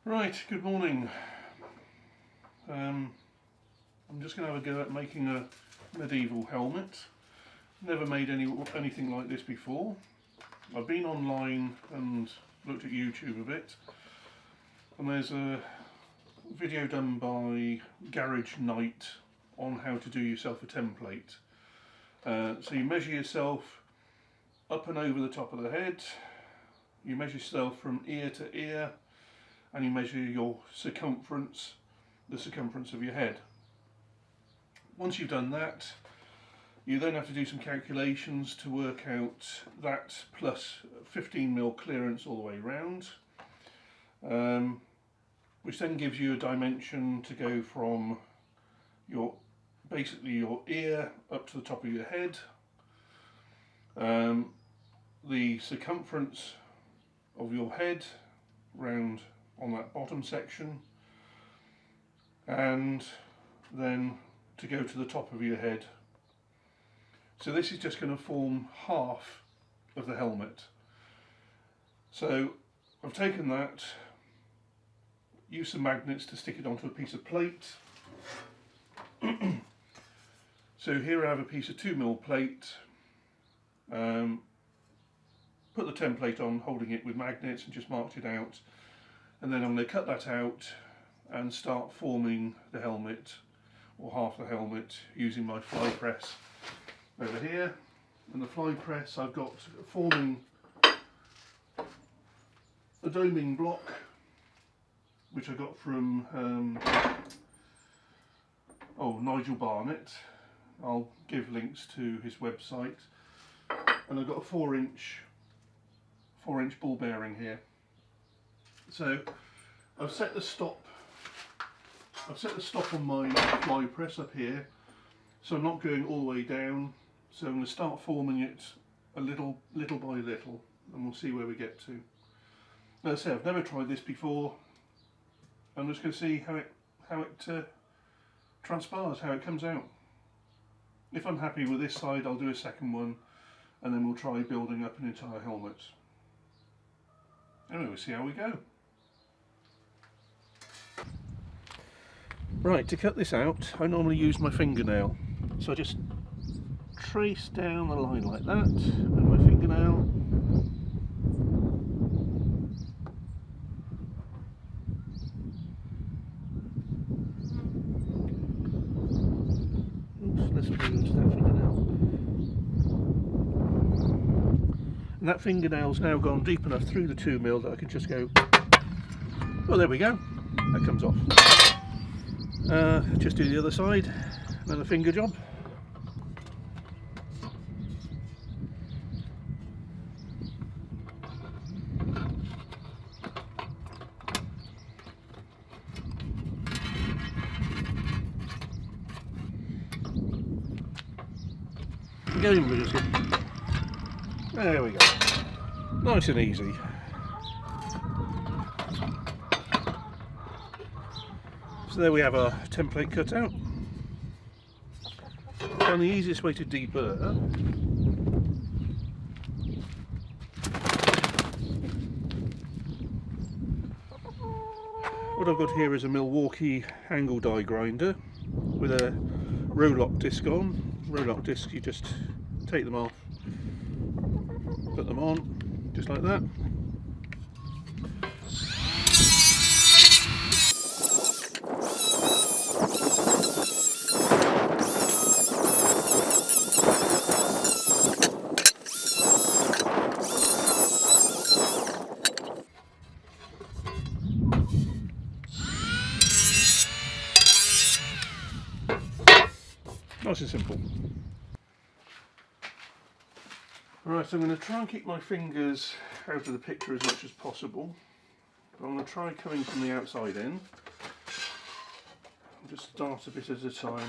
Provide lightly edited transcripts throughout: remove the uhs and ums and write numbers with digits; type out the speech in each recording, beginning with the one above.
Right, good morning. I'm just going to have a go at making a medieval helmet. Never made anything like this before. I've been online and looked at YouTube a bit, and there's a video done by Garage Knight on how to do yourself a template. So you measure yourself up and over the top of the head, you measure yourself from ear to ear, and you measure your circumference, the circumference of your head. Once you've done that, you then have to do some calculations to work out that plus 15mm clearance all the way around, which then gives you a dimension to go from basically your ear up to the top of your head, the circumference of your head round on that bottom section, and then to go to the top of your head. So this is just going to form half of the helmet. So I've taken that, used some magnets to stick it onto a piece of plate. So here I have a piece of 2mm plate, put the template on, holding it with magnets, and just marked it out. And then I'm going to cut that out and start forming the helmet, or half the helmet, using my fly press over here. And the fly press I've got forming a doming block, which I got from Nigel Barnett. I'll give links to his website. And I've got a 4-inch ball bearing here. So I've set the stop on my fly press up here, so I'm not going all the way down. So I'm going to start forming it a little by little, and we'll see where we get to. As I say, I've never tried this before. I'm just going to see how it transpires, how it comes out. If I'm happy with this side, I'll do a second one, and then we'll try building up an entire helmet. Anyway, we'll see how we go. Right, to cut this out, I normally use my fingernail. So I just trace down the line like that with my fingernail. Oops, let's move that fingernail. And that fingernail's now gone deep enough through the 2mm that I can just go, well, there we go, that comes off. Just do the other side, another finger job. Again, we're just going, there we go, nice and easy. So there we have our template cut out. And the easiest way to deburr, what I've got here is a Milwaukee angle die grinder with a row-lock disc on. Row-lock disc, you just take them off, put them on, just like that. Nice and simple. Right, so I'm going to try and keep my fingers out of the picture as much as possible. But I'm going to try coming from the outside in. Just start a bit at a time.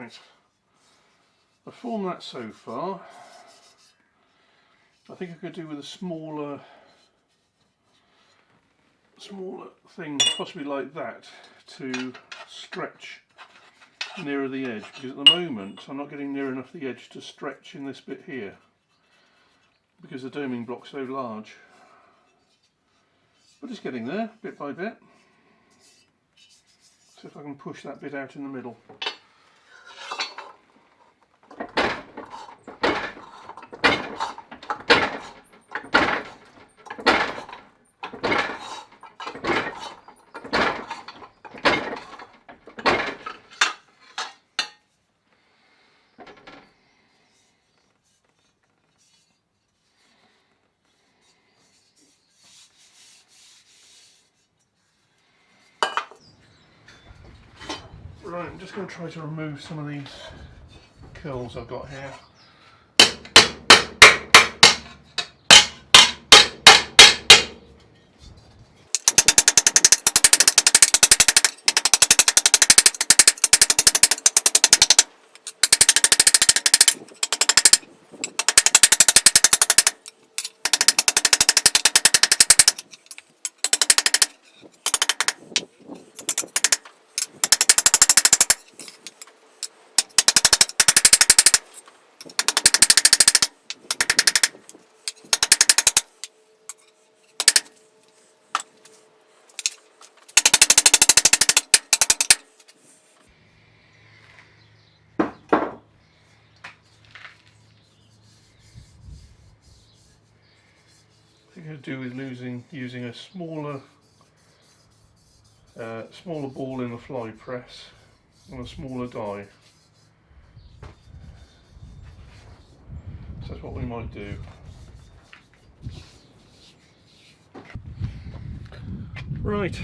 Right, I've formed that so far. I think I could do with a smaller thing, possibly like that, to stretch nearer the edge, because at the moment I'm not getting near enough the edge to stretch in this bit here because the doming block's so large. But it's getting there bit by bit. See if I can push that bit out in the middle. Right, I'm just going to try to remove some of these curls I've got here. I think I could do with using a smaller ball in the fly press and a smaller die. So that's what we might do. Right,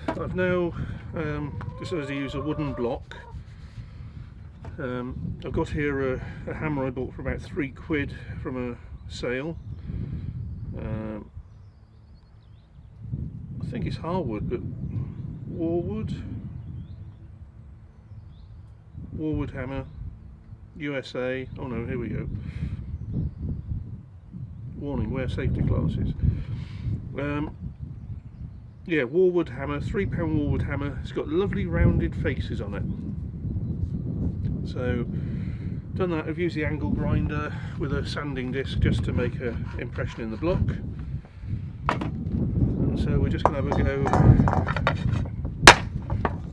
I've now decided to use a wooden block. I've got here a hammer I bought for about £3 from a sale. I think it's hardwood, but Warwood hammer, USA. Oh no, here we go. Warning: wear safety glasses. Yeah, Warwood hammer, £3 Warwood hammer. It's got lovely rounded faces on it. So, done that. I've used the angle grinder with a sanding disc just to make an impression in the block. And so we're just going to have a go.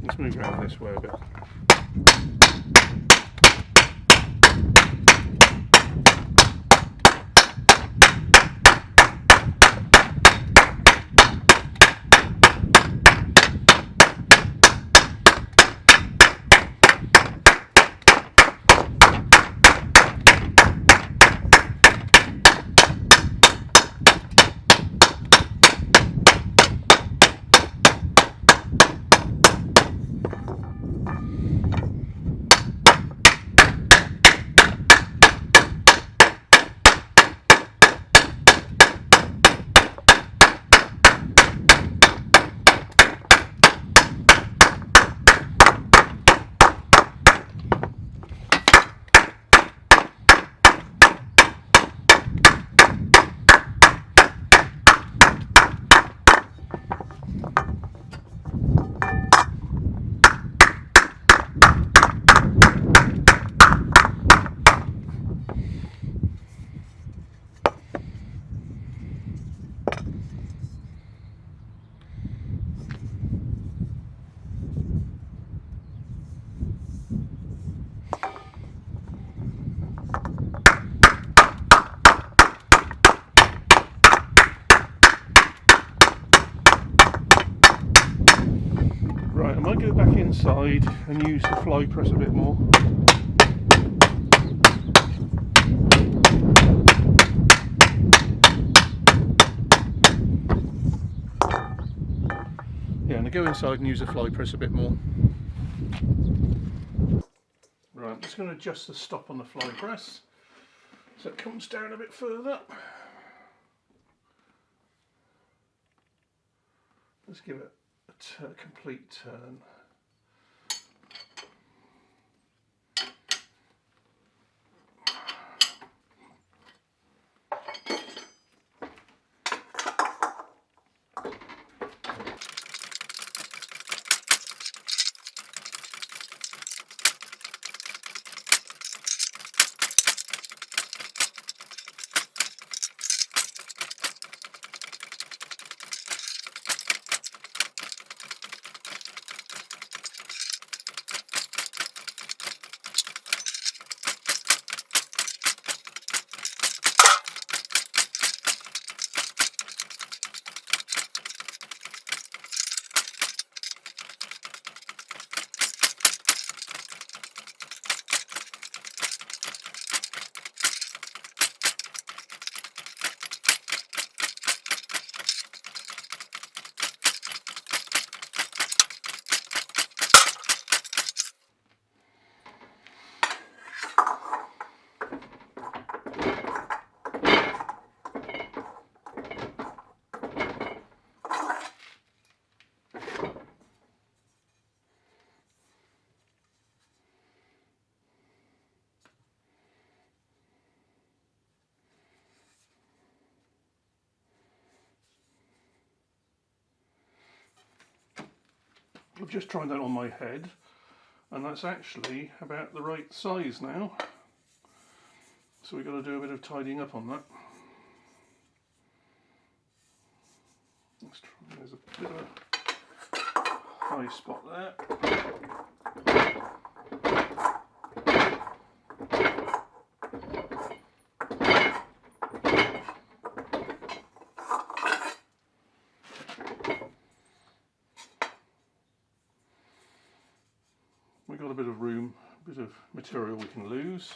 Let's move around this way a bit. Right, I might go back inside and use the fly press a bit more. Yeah, and I go inside and use the fly press a bit more. Right, I'm just going to adjust the stop on the fly press so it comes down a bit further. Let's give it a complete turn. I've just tried that on my head, and that's actually about the right size now. So we've got to do a bit of tidying up on that. Let's try, there's a bit of a high spot there. We've got a bit of room, a bit of material we can lose.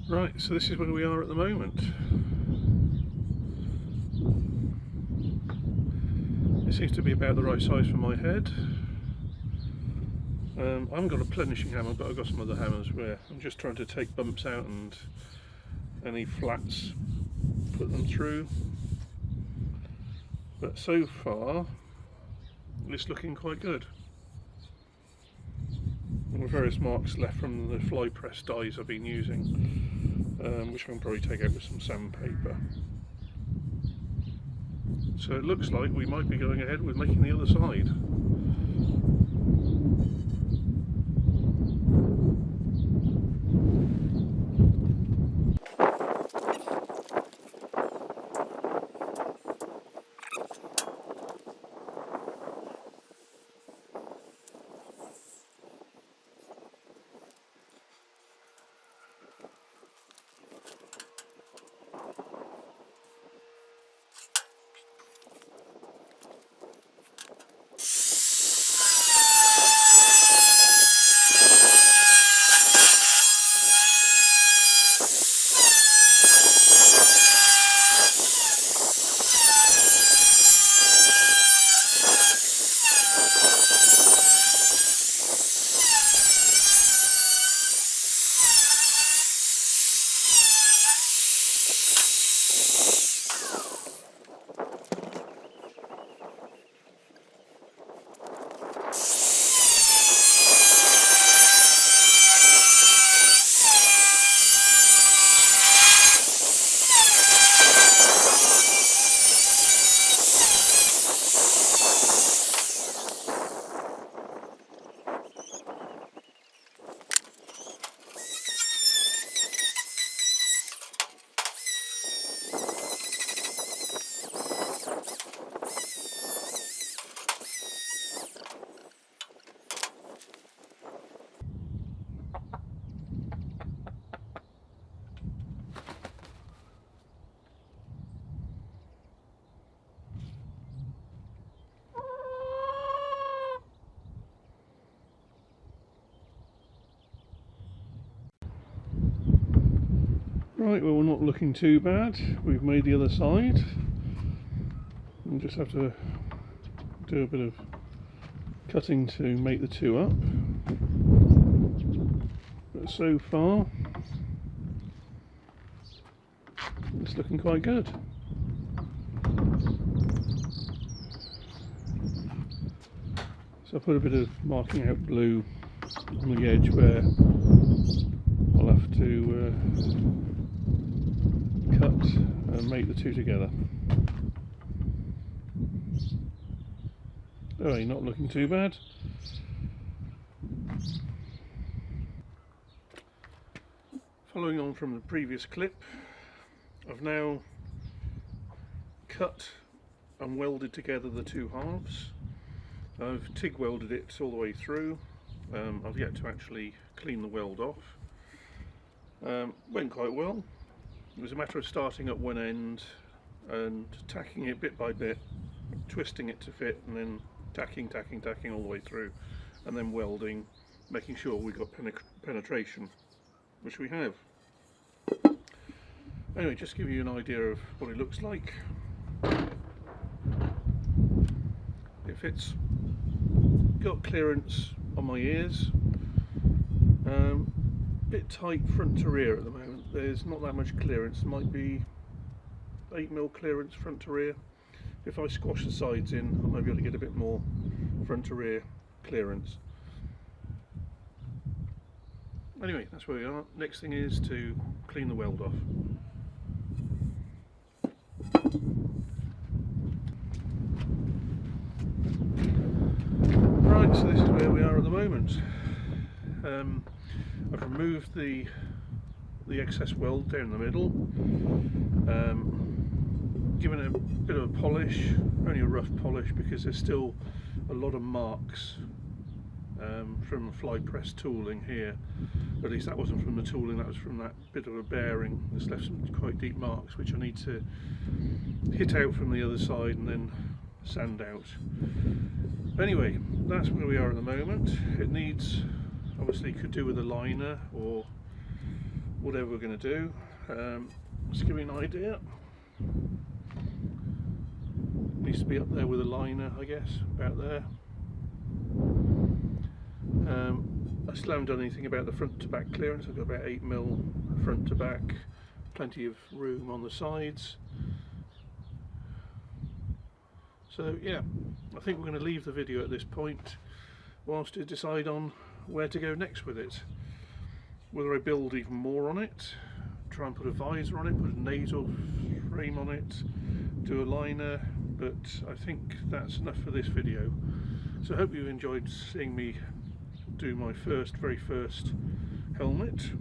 Right, so this is where we are at the moment. It seems to be about the right size for my head. I haven't got a plenishing hammer, but I've got some other hammers where I'm just trying to take bumps out and any flats, put them through. But so far, it's looking quite good. There are various marks left from the fly press dies I've been using, which I can probably take out with some sandpaper. So it looks like we might be going ahead with making the other side. Right, well, we're not looking too bad. We've made the other side. We'll just have to do a bit of cutting to make the two up. But so far, it's looking quite good. So I put a bit of marking out blue on the edge where I'll have to cut and make the two together. Oh, not looking too bad. Following on from the previous clip, I've now cut and welded together the two halves. I've TIG welded it all the way through. I've yet to actually clean the weld off. Went quite well. It was a matter of starting at one end and tacking it bit by bit, twisting it to fit, and then tacking all the way through, and then welding, making sure we got penetration, which we have. Anyway, just to give you an idea of what it looks like. It fits, got clearance on my ears, bit tight front to rear at the moment. There's not that much clearance, there might be 8mm clearance front to rear. If I squash the sides in, I might be able to get a bit more front to rear clearance. anyway, that's where we are. Next thing is to clean the weld off. Right, so this is where we are at the moment. I've removed the excess weld down the middle, given it a bit of a polish, only a rough polish because there's still a lot of marks from fly press tooling here. At least that wasn't from the tooling, that was from that bit of a bearing that's left some quite deep marks which I need to hit out from the other side and then sand out. Anyway, that's where we are at the moment. It needs, obviously could do with a liner or whatever we're going to do. Just to give you an idea, needs to be up there with a liner, I guess, about there. I still haven't done anything about the front to back clearance. I've got about 8mm front to back, plenty of room on the sides. So yeah, I think we're going to leave the video at this point whilst I decide on where to go next with it. Whether I build even more on it, try and put a visor on it, put a nasal frame on it, do a liner, but I think that's enough for this video. So I hope you enjoyed seeing me do my very first helmet.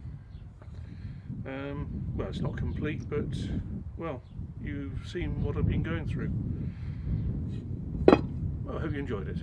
Well, it's not complete, but well, you've seen what I've been going through. I hope you enjoyed it.